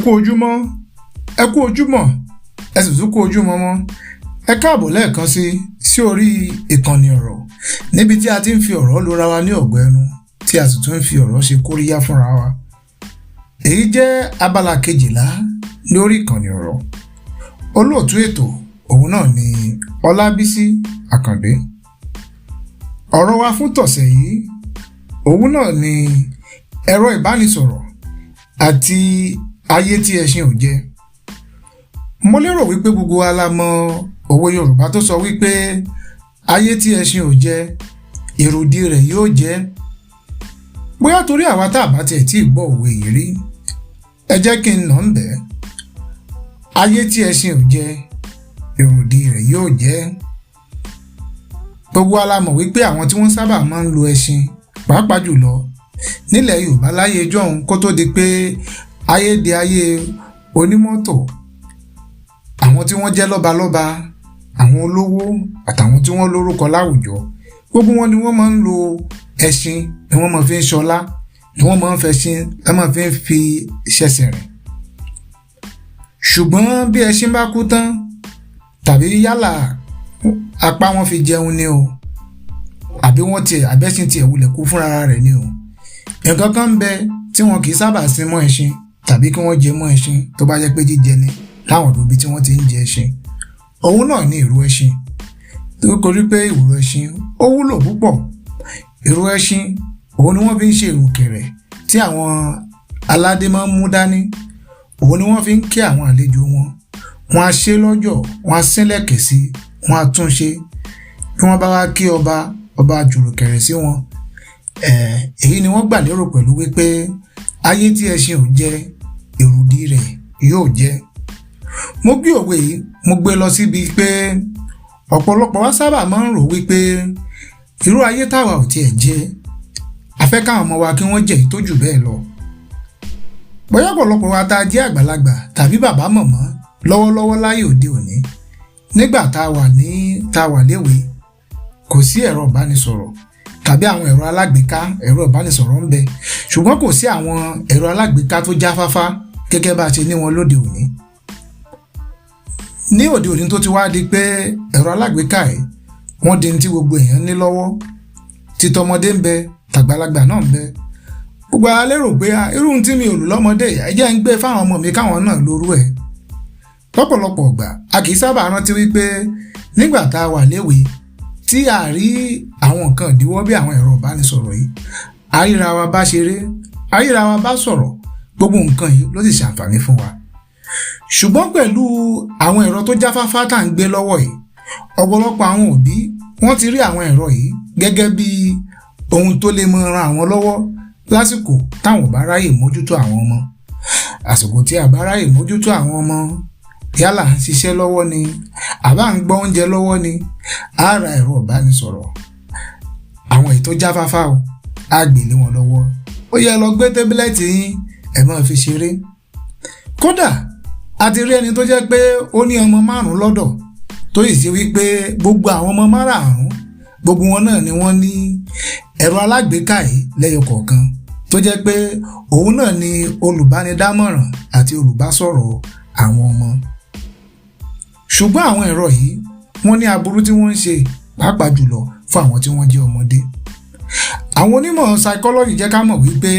kú ojúmọ́ ẹ kú ojúmọ́ ẹ sì tún kú ojúmọ́ mọ́ ẹ káàbọ̀ lẹ́ẹ̀kan sí orí ìkànnì ọ̀rọ̀ níbi tí a ti ń fi ọ̀rọ̀ lura wa ní ọ̀gbọ́ ẹnu tí a sì tún ń fi ọ̀rọ̀ ṣe kóríyá fúnra wa. Èyí jẹ́ abala kejìlá lórí ìkànnì ọ̀rọ̀. Olóòtú ètò òun náà ni Ọlábísí Àkàndé. Ọ̀rọ̀ wa fún tọ̀sẹ̀ yìí òun náà ni ẹ̀rọ ìbánisọ̀rọ̀ àti ayé tí ẹṣin ò jẹ. Mo lérò wípé gbogbo wa la mọ òwe Yorùbá tó sọ wípé ayé tí ẹṣin ò jẹ èròdì rẹ̀ yóò jẹ. Bóyá torí àwa tá a bá tiẹ̀ tí ì gbọ́ òwe yìí rí, ẹ jẹ́ kí n nà ń bẹ̀. Ayé tí ẹṣin ò jẹ èròdì rẹ̀ yóò jẹ. Gbogbo wa la mọ̀ wípé àwọn tí wọ́n sábà máa ń lo ẹṣin pàápàá jùlọ nílẹ̀ Yorùbá láyé jọ́hun kó tó di pé ayé di ayé onímọ́tò, àwọn tí wọ́n jẹ́ lọ́balọ́ba, àwọn olówó àtàwọn tí wọ́n lórúkọ láwùjọ, gbogbo wọn ni wọ́n máa ń lo ẹṣin, ni wọ́n máa fi ń ṣọlá, ni wọ́n máa ń fẹṣin, wọ́n máa fi ṣẹ̀ṣẹ̀ rìn. Ṣùgbọ́n bí ẹṣin bá kú tán tàbí yálà apá wọn fi jẹun ni o àbí àbẹ́ṣin tiẹ̀ wulẹ̀ kú fúnra rẹ̀ ni o, nǹkan kan ń bẹ tí wọn kì í sábà sin mọ́ ẹṣin tàbí kí wọ́n jẹ mọ́ ẹṣin tó bá jẹ́ pé jíjẹ ni láwọn ibi tí wọ́n ti ń jẹ ẹṣin. Òun náà ni ìrù ẹṣin, torí pé ìrù ẹṣin ó wúlò púpọ̀. Ìrù ẹṣin òun ni wọ́n fi ń ṣe ìrùkẹ̀rẹ̀ tí àwọn aládé máa ń mú dání, òun ni wọ́n fi ń kí àwọn àlejò wọn. Wọ́n á ṣe lọ́jọ̀, wọ́n á sínlẹ̀kẹ̀ sí, wọ́n á tún ṣe. Bí wọ́n bá wá kí ọba jùrùkẹ̀rẹ̀ sí wọn, èyí ni wọ́n gbà lérò pẹ̀lú wípé ayé tí ẹṣin ò jẹ èròdì rẹ̀ yóò jẹ. Mo gbé òwe yìí mo gbé lọ síbi pé ọ̀pọ̀lọpọ̀ wa sábà máa ń rò wípé irú ayé táwa ò tiẹ̀ jẹ, a fẹ́ káwọn ọmọ wa kí wọ́n jẹ tó jù bẹ́ẹ̀ lọ. Bóyá ọ̀pọ̀lọpọ̀ wa tá a jẹ́ àgbàlagbà tàbí bàbá mọ̀mọ́ lọ́wọ́lọ́wọ́ láyé òde òní, nígbà tá a wà léwe kò sí ẹ̀rọ ìbánisọ̀rọ̀ tàbí àwọn ẹ̀rọ alágbèéká. Ẹ̀rọ ìbánisọ̀rọ̀ ń bẹ ṣùgbọ́n kò sí àwọn ẹ̀rọ alágbèéká tó jáfáfá gẹ́gẹ́ bá a ṣe ní wọn lóde òní. Ní òde òní tó ti wá di pé ẹ̀rọ alágbèéká yìí wọ́n di ní tí gbogbo èèyàn ní lọ́wọ́, títọmọdé ń bẹ tàgbàlagbà náà ń bẹ. Gbogbo a lérò pé irú tí mi ò lò lọ́mọdé ẹ jẹ́ ń gbé fáwọn ọmọ mi káwọn náà lórú ẹ̀. Lọ́pọ̀lọpọ̀ ìgbà a kì í sábà rántí wípé nígbà tá a wà léwe tí a rí àwọn nǹkan ìdíwọ́ bí àwọn ẹ̀rọ ìbánisọ̀rọ̀ yìí, àríra wa bá ṣeré, àríra wa bá sọ̀rọ̀, gbogbo nǹkan yìí ló sì ṣàǹfààní fún wa. Ṣùgbọ́n pẹ̀lú àwọn ẹ̀rọ tó jáfáfá tá à ń gbé lọ́wọ́ yìí, ọ̀pọ̀lọpọ̀ àwọn òbí wọ́n ti rí àwọn ẹ̀rọ yìí gẹ́gẹ́ bí ohun tó lè máa ran àwọn lọ́wọ́ lásìkò táwọn ò bá ráyè mójútó àwọn ọmọ. Àsìkò tí a bá ráyè mójútó àwọn ọmọ, yálà ń ṣiṣẹ́ lọ́wọ́ ni àbá ń gbọ́ oúnjẹ lọ́wọ́ ni, á ra ẹ̀rọ ìbánisọ̀rọ̀ àwọn èyí tó jáfáfá o, á gbélé wọn lọ́wọ́. Ó yẹ lọ gbé tẹ́bílẹ̀tì yín ẹ máa fi ṣeré. Kódà a ti rí ẹni tó jẹ́ pé ó ní ọmọ 5 lọ́dọ̀ tó yìí sí wípé gbogbo àwọn ọmọ 5 gbogbo wọn náà ni wọ́n ní ẹ̀rọ alágbèéká yìí lẹ́yọ kọ̀ọ̀kan tó jẹ́ pé òun náà ni olùbánidámọ̀ràn àti olùbásọ̀rọ̀ àwọn ọmọ. Ṣùgbọ́n àwọn ẹ̀rọ yìí wọ́n ní aburú tí wọ́n ń ṣe pàápàá jùlọ fún àwọn tí wọ́n jẹ́ ọmọdé. Àwọn onímọ̀ psychology jẹ́ ká mọ̀ wípé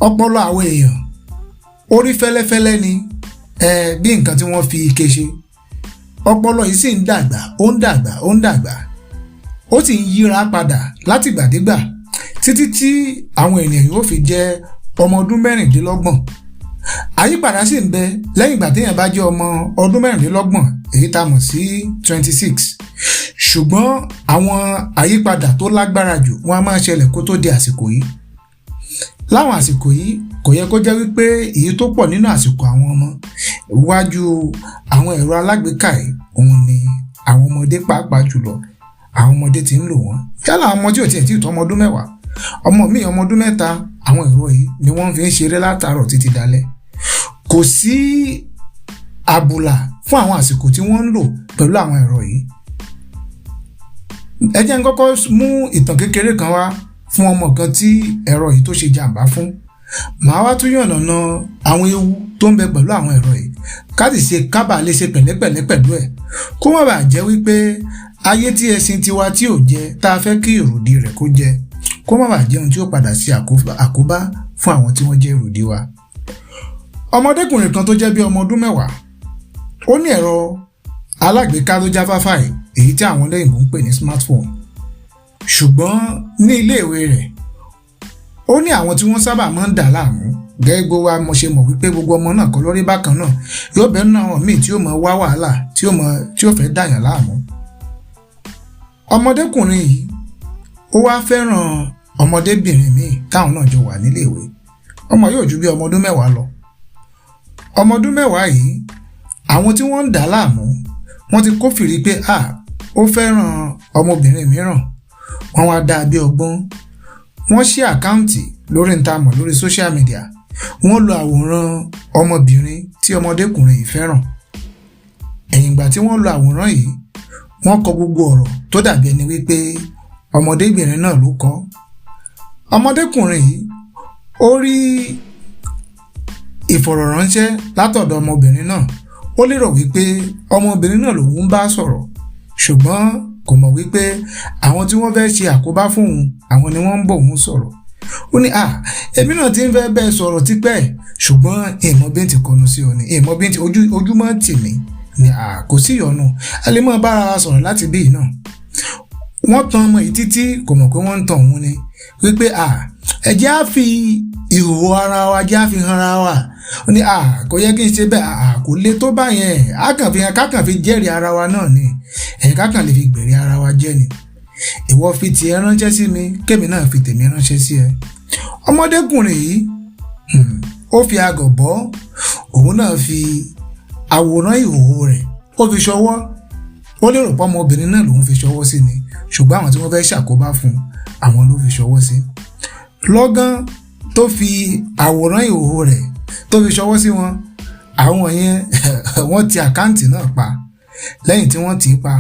ọpọlọ àwọn èèyàn orí fẹ́lẹ́fẹ́lẹ́ ni bí nǹkan tí wọ́n fi ike ṣe. Ọpọlọ yìí sì ń dàgbà, ó ń dàgbà, ó ń dàgbà, ó sì ń yíra padà látìgbàdégbà títí tí àwọn ènìyàn yóò fi jẹ́ ọmọ ọdún 26. Àyípadà sì ń bẹ lẹ́yìn ìgbà téèyàn bá jẹ́ ọmọ ọdún 26, èyí tá a mọ̀ sí 26. Ṣùgbọ́n àwọn àyípadà tó lágbára jù wọ́n á máa ṣẹlẹ̀ kó tó di àsìkò yìí. Láwọn àsìkò yìí kò yẹ kó jẹ́ wípé èyí tó pọ̀ nínú àsìkò àwọn ọmọ iwájú àwọn ẹ̀rọ alágbèéká yìí òun ni àwọn ọmọdé pàápàá jùlọ àwọn ọmọdé ti ń lò wọ́n. Yálà àwọn ọmọ tí ò tiẹ̀ tí ì tó ọmọ ọdún 10, ọmọ míì ọmọ ọdún 3, àwọn ẹ̀rọ yìí ni wọ́n fi ń ṣeré látàárọ̀ títí dalẹ́. Kò sí àbùlà fún àwọn àsìkò tí wọ́n ń lò pẹ̀lú àwọn ẹ̀rọ yìí. Ẹ jẹ́ n kọ́kọ́ mú ìtàn kékeré kan wá fún ọmọ kan tí ẹ̀rọ yìí tó ṣe jàǹbá fún. màá wá tún yànnàná àwọn ewu tó ń bẹ pẹ̀lú àwọn ẹ̀rọ yìí kábà lè ṣe pẹ̀lẹ́pẹ̀lẹ́ pẹ̀lú ẹ̀ kó má bàa jẹ́ wípé ayé tí ẹṣin tiwa tí ò jẹ tá a fẹ́ kí èròdì rẹ̀ kó jẹ kó má bàa jẹ́ ohun tí ó padà sí àkóbá fún àwọn tí wọ́n jẹ́ èròdì wa. ọmọdékùnrin kan tó jẹ́ bí ọmọ ọdún 10 ó ní ẹ̀rọ alágbèéká tó jáfáfá èyí tí àwọn olóyìnbó ń pè ní smartphone, ṣùgbọ́n ní iléèwé rẹ̀ ó ní àwọn tí wọ́n sábà máa ń dà láàmú gẹ́gẹ́ bó wa mo ṣe mọ̀ wípé gbogbo ọmọ náà kọ́ lórí bákan náà yóò bẹ́ẹ̀ náà àwọn míì tí ó mọ wá wàhálà tí ó fẹ́ dàyàn láàmú. ọmọdékùnrin yìí ó wá fẹ́ràn ọmọdébìnrin míì táwọn náà jọ wà níléèwé. ọmọ yóò ju bí ọmọ ọdún 10 lọ. ọmọ ọdún 10 yìí àwọn tí wọ́n ń dà láàmú wọ́n ti kófìrí pé ó fẹ́ràn ọmọbìnrin mìíràn, wọ́n wá dá bí ọgbọ́n. wọ́n ṣí àkáǹtì lórí ìtàmọ̀ lórí social media, wọ́n lo àwòrán ọmọbìnrin tí ọmọdékùnrin yìí fẹ́ràn. ẹ̀yìn ìgbà tí wọ́n lo àwòrán yìí wọ́n kọ gbogbo ọ̀rọ̀ tó dàbí ẹni wípé ọmọdébìnrin náà ló kọ. ọmọdékùnrin yìí ó rí ìfọ̀rọ̀ránṣẹ́ látọ̀dọ̀ ọmọbìnrin náà, ó lérò wípé ọmọbìnrin náà lòun ń bá sọ̀rọ̀, ṣùgbọ́n kò mọ̀ wípé àwọn tí wọ́n fẹ́ ṣe àkóbá fún òun àwọn ni wọ́n ń bọ̀ òun sọ̀rọ̀. ó ní èmi náà ti ń fẹ́ bẹ́ẹ̀ sọ̀rọ̀ tipẹ́, ṣùgbọ́n ìmọ̀ bí n ti kọnu sí ọ ni ìmọ̀ bí n ti ojúmọ́ tì mí ni kò sí ìyọnu, a lè máa bára wa sọ̀rọ̀ láti bí náà. wọ́n tan ọmọ yìí títí kò mọ̀ pé wọ́n ń tan òun ni wípé ẹ̀jẹ̀ á fi ìhòòhò ara wa jẹ́ á fi hàn ara wa. ó ní kò yẹ kí n ṣe bẹ́ẹ̀, kò le tó bá yẹn, kákàn fi jẹ́rìí ara wa náà ni, kákàn lè fi gbèrè ara wa jẹ́ ni. ìwọ fi tiẹ̀ ránṣẹ́ sí mi, kémi náà fi tèmi ránṣẹ́ sí ẹ. ọmọdékùnrin yìí ó fi agọ̀ bọ́, òun náà fi àwòrán ìhòòhò rẹ̀ ó fi ṣọwọ́. ó lérò pé ọmọbìnrin náà lòun fi ṣọwọ́ sí ni, ṣùgbọ́n àwọn tí wọ́n fẹ́ ṣàkóbá fún àwọn ló fi ṣọwọ́ sí. lọ́gán tó fi àwòrán ìhòòhò rẹ̀ tó fi ṣọwọ́ sí wọn, àwọn yẹn wọ́n ti àkáǹtì náà pa. lẹ́yìn tí wọ́n ti pa,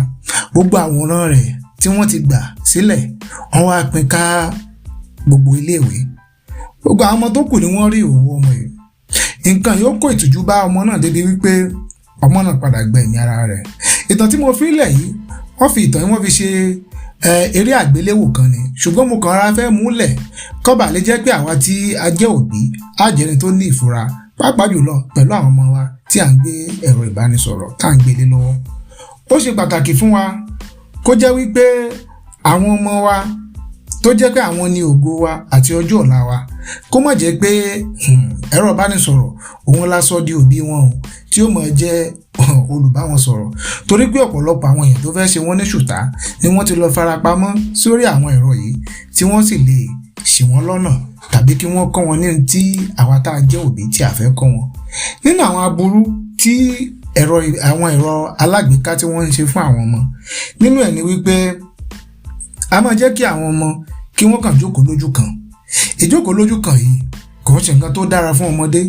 gbogbo àwòrán rẹ̀ tí wọ́n ti gbà sílẹ̀ wọ́n wá pín ká gbogbo iléèwé. gbogbo àwọn ọmọ tó kù ni wọ́n rí ìhòòhò ọmọ yìí. nǹkan yóò kó ìtìjú bá ọmọ náà débi wípé ọmọ náà padà gba ẹ̀mí ara rẹ̀. ìtàn tí mo fi lẹ̀ yìí wọ́n fi ìtàn yìí wọ́n fi ṣe eré àgbéléwò kan ni, ṣùgbọ́n mo kàn ra fẹ́ múlẹ̀ kọ́bà lè jẹ́ pé àwa tí a jẹ́ òbí á jẹ́ni tó ní ìfura, pàápàá jùlọ pẹ̀lú àwọn ọmọ wa tí à ń gbé ẹ̀rọ ìbánisọ̀rọ̀ tá à ń gbélé lọ́wọ́. ó ṣe pàtàkì fún wa kó jẹ́ wípé àwọn ọmọ wa tó jẹ́ pé àwọn ni ògo wa àti ọjọ́ ọ̀la wa, kó má jẹ́ pé ẹ̀rọ ìbánisọ̀rọ̀ òun la sọ di òbí wọn o tí ó máa jẹ́ olùbáwọn sọ̀rọ̀. torí pé ọ̀pọ̀lọpọ̀ àwọn èèyàn tó fẹ́ ṣe wọ́n ní ṣùtá ni wọ́n ti lọ farapamọ́ sórí àwọn ẹ̀rọ yìí tí wọ́n sì lè ṣì wọ́n lọ́nà tàbí kí wọ́n kọ́ wọn ní tí àwa tá a jẹ́ òbí tí a fẹ́ kọ́ wọn. nínú àwọn aburú tí àwọn ẹ̀rọ alágbèéká tí wọ́n ń ṣe fún àwọn ọmọ, nínú ẹ̀ ni wípé a máa jẹ́ kí àwọn ọmọ kí wọ́n kàn jókòó lójú kan. ìjókòó lójú kan yìí kò ń ṣe nǹkan tó dára fún ọmọdé,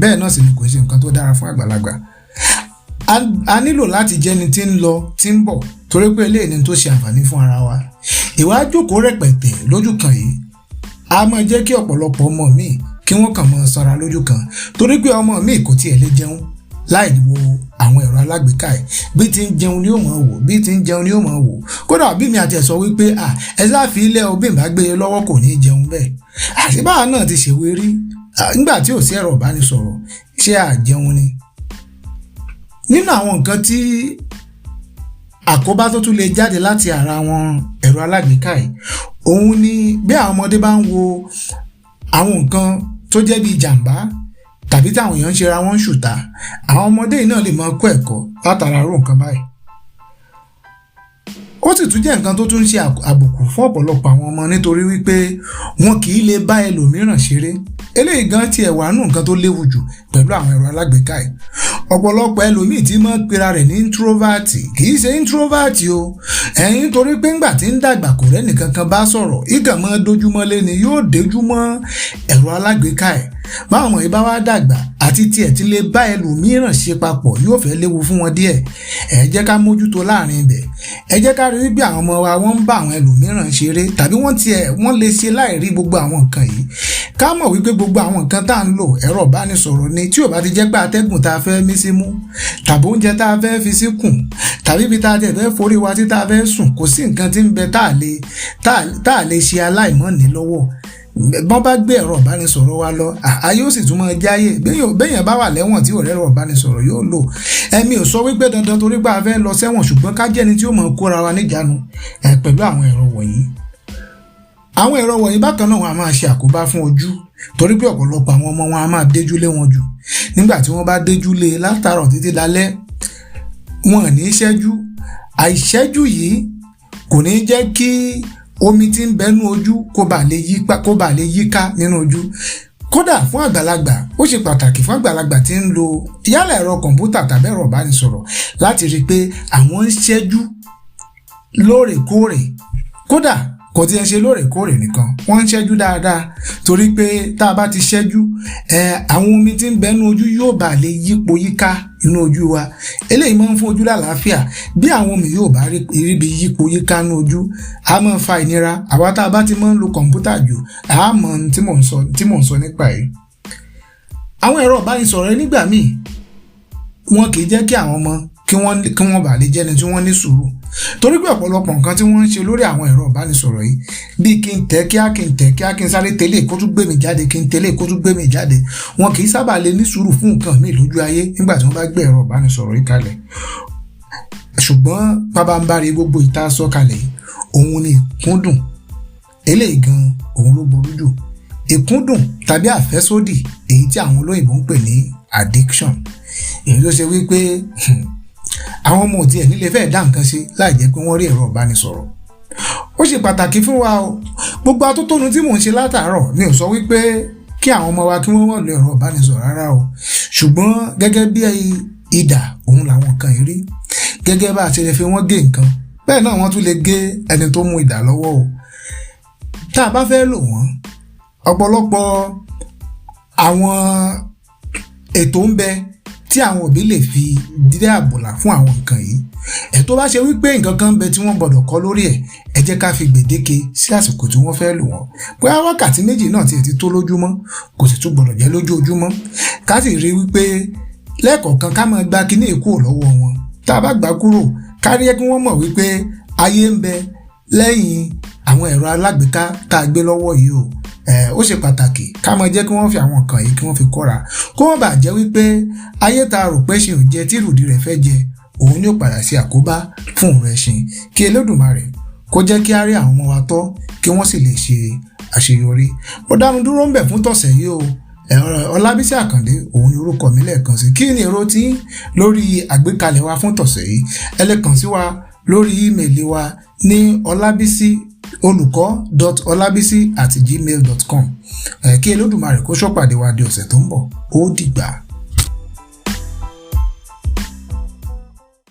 bẹ́ẹ̀ náà sì ni kò ń ṣe nǹkan tó dára fún àgbàlagbà. a nílò láti jẹ́ni tí ń lọ tí ń bọ̀, torí pé eléyìí ni tó ṣe àǹfààní fún ara wa. ìwà jókòó rẹpẹtẹ lójú kan yìí a máa jẹ́ kí ọ̀pọ̀lọpọ̀ ọmọ míì kí wọ́n kàn máa sanra lójú kan, torí pé ọmọ míì kò tiẹ̀ lè jẹun láì wo àwọn ẹ̀rọ alágbèéká ẹ̀. bí ti ń jẹun ni ó máa wò, bí ti ń jẹun ni ó máa wò. kódà bí mi àti ẹ̀ sọ wípé ẹ sáfi ilẹ̀ o, bí n bá gbé e lọ́wọ́ kò ní í jẹun bẹ́ẹ̀. àṣìbáà náà ti ṣèwé rí nígbà tí ò sí ẹ̀rọ ìbánisọ̀rọ̀, ṣé àjẹun ni. nínú àwọn nǹkan tí àkóbá tó tún lè jáde láti ara àwọn ẹ̀rọ alágbèéká yìí, òun ni bí àwọn ọmọdé bá ń wo àwọn nǹkan tó jẹ́ bí jàǹbá tàbí táwọn èèyàn ń ṣe ra wọn ṣùtá, àwọn ọmọdé yìí náà lè máa kọ́ ẹ̀kọ́ látara irú nǹkan báyìí. ó sì tún jẹ́ nǹkan tó tún ń ṣe àbùkù fún ọ̀pọ̀lọpọ̀ àwọn ọmọ nítorí wípé wọn kì í lè bá ẹlòmíràn ṣeré. eléyìí gan tiẹ̀ wà nù nǹkan tó léwu jù pẹ̀lú àwọn ẹ̀rọ alágbèéká yìí. ọ̀pọ̀lọpọ̀ ẹlòmíì tí máa ń pera rẹ̀ ní introvert kì í ṣe introvert o, torí pé ńgbà tí ń dàgbà kò rẹ́nì kankan bá sọ̀rọ̀, ìkàn máa dojúmọ́lé ni yóò dojúmọ́ ẹ̀rọ alágbèéká ẹ̀. báwọn yìí bá wá dàgbà àti tiẹ̀ ti lè bá ẹlòmíràn ṣe papọ̀ yóò fẹ́ léwu fún wọn díẹ̀. ẹ jẹ́ ká mójútó láàrin ibẹ̀. ẹ jẹ́ ká rí wípé àwọn ọmọ wa wọ́n ń bá àwọn ẹlòmíràn ṣeré, tàbí wọ́n lè ṣe láì rí gbogbo àwọn nǹkan yìí. ká mọ̀ wípé gbogbo àwọn nǹkan tá à ń lò ẹ̀rọ ìbánisọ̀rọ̀ ni, tí ò bá ti jẹ́ pé atẹ́gùn tá a fẹ́ mí sí mú tàbí oúnjẹ tá a fẹ́ fi síkùn tàbí ibi tá a tẹ̀ fẹ́ forí wa tí tá a fẹ́ sùn, kò sí nǹkan tí ń bẹ tá a lè ṣe aláìmọ́ni lọ́wọ́. Bọ́n bá gbé ẹ̀rọ ìbánisọ̀rọ̀ wa lọ, ayé ó sì tún máa jáyé. Béèyàn bá wà lẹ́wọ̀n tí ò rẹ́rọ ìbánisọ̀rọ̀ yóò lò. Ẹ̀mí ò sọ wípé dandan torí pé a fẹ́ lọ sẹ́wọ̀n, ṣùgbọ́n ká jẹ́ni tí ó máa kóra wa níjàánu pẹ̀lú àwọn ẹ̀rọ wọ̀nyí. Àwọn ẹ̀rọ wọ̀nyí bákan náà wọn a máa ṣe àkóbá fún ojú, torí pé ọ̀pọ̀lọpọ̀ àwọn ọmọ wọn a máa déjú lé wọn jù. Nígbà tí wọ́n bá déjú lé látàárọ̀ títí dalẹ́, wọn ò ní ṣẹ́jú. Àìṣẹ́jú yìí kò ní jẹ́ kí omi tí ń bẹnu ojú kó bá lè yíká nínú ojú. Kódà fún àgbàlagbà, ó ṣe pàtàkì fún àgbàlagbà tí ń lo yálà ẹ̀rọ kọ̀ǹpútà tàbí ẹ̀rọ ìbánisọ̀rọ̀ láti rí i pé àwọn ń ṣẹ́jú lóòrèkóòrè. Kódà kò tí ń ṣe lóòrèkóòrè nìkan, wọ́n ń ṣẹ́jú dáadáa, torí pé tá a bá ti ṣẹ́jú àwọn omi tí ń bẹnu ojú yóò bá lè yípo yíká inú ojú wa. Eléyìí máa ń fún ojú lálàáfíà. Bí àwọn omi yóò bá rí ibi yípo yíká inú ojú, a máa ń fa ìnira. Àwa tá a bá ti máa ń lo kọ̀ǹpútà jù, a mọ̀ tí mò ń sọ nípa yìí. Àwọn ẹ̀rọ ìbánisọ̀rọ̀ nígbà míì wọn kì í jẹ́ kí àwọn ọmọ kí wọ́n bá lè jẹ́ni tí wọ́n ní sùúrù, torí pé ọ̀pọ̀lọpọ̀ nǹkan tí wọ́n ń ṣe lórí àwọn ẹ̀rọ ìbánisọ̀rọ̀ yìí, bí kí n tẹ̀ kíá kí n sáré tẹ̀lé kó tún gbé mi jáde, kí n tẹ̀lé kó tún gbé mi jáde, wọn kì í sábà lè ní sùúrù fún nǹkan míì lójú ayé nígbà tí wọ́n bá gbé ẹ̀rọ ìbánisọ̀rọ̀ yìí kalẹ̀. Ṣùgbọ́n pabambarì gbogbo ìta sọ kalẹ̀ òun ni ìkúndùn. Eléyìí gan òun ló burú jù. Ìkúndùn tàbí àfẹ́sódì, èyí tí àwọn olóyìnbó ń pè ní addiction. Èyí ló ṣe wípé àwọn ọmọ òtí ẹ̀ nílé fẹ́ dá nǹkan ṣe láì jẹ́ pé wọ́n rí ẹ̀rọ ìbánisọ̀rọ̀. Ó ṣe pàtàkì fún wa o. Gbogbo atótónu tí mò ń ṣe látàárọ̀ mi ò sọ wípé kí àwọn ọmọ wa kí wọ́n wọ́n lo ẹ̀rọ ìbánisọ̀rọ̀ rárá o. Ṣùgbọ́n gẹ́gẹ́ bí idà òun làwọn kan yìí rí. Gẹ́gẹ́ bá a ṣe lè fi wọ́n gé nǹkan, bẹ́ẹ̀ náà wọ́n tún lè gé ẹni tó mú idà lọ́wọ́ o. Tá a bá fẹ́ lò wọ́n, ọ̀pọ̀lọpọ̀ àwọn ètò ń bẹ tí àwọn òbí lè fi dídé àbòlà fún àwọn nǹkan yìí. Tó bá ṣe wípé nǹkan kan ń bẹ tí wọ́n gbọ́dọ̀ kọ́ lórí ẹ jẹ́ ká fi gbèdéke sí àsìkò tí wọ́n fẹ́ lò wọ́n. Bóyá wákàtí 2 náà ti tó lójúmọ́, kò sì tún gbọ́dọ̀ jẹ́ lójoojúmọ́. Ká sì rí wípé lẹ́ẹ̀kọ̀ọ̀kan ká máa gba kíní kúrò lọ́wọ́ wọn. Tá a bá gbà kúrò, ká rí kí wọ́n mọ̀ wípé ayé ń bẹ lẹ́yìn àwọn ẹ̀rọ alágbèéká tá a gbé lọ́wọ́ yìí o. Ó ṣe pàtàkì ká máa jẹ́ kí wọ́n fi àwọn nǹkan yìí kí wọ́n fi kọ́ra, kó wọ́n bá jẹ́ wípé ayé tá a rò pé ṣe ò jẹ tí ìrùdí rẹ̀ fẹ́ jẹ, òun ni ó padà sí àkóbá fún òun ẹṣin. Kí Elédùmarè kó jẹ́ kí á rí àwọn ọmọ wa tọ́, kí wọ́n sì lè ṣe àṣeyọrí. Ó dánu dúró ń bẹ̀ fún tọ̀sẹ̀ yìí o. Ọlábísí Àkàndé òun ni orúkọ mi lẹ́ẹ̀kan sí. Kí ni èrò tí lórí àgbékalẹ̀ wa fún tọ̀sẹ̀ yìí? Ẹ lè kàn sí wa lórí ímeèlì wa ní olabisi.olabisi@gmail.com. Kí Elédùmarè kó ṣọ́pàdé wa di ọ̀sẹ̀ tó ń bọ̀. Ó dìgbà.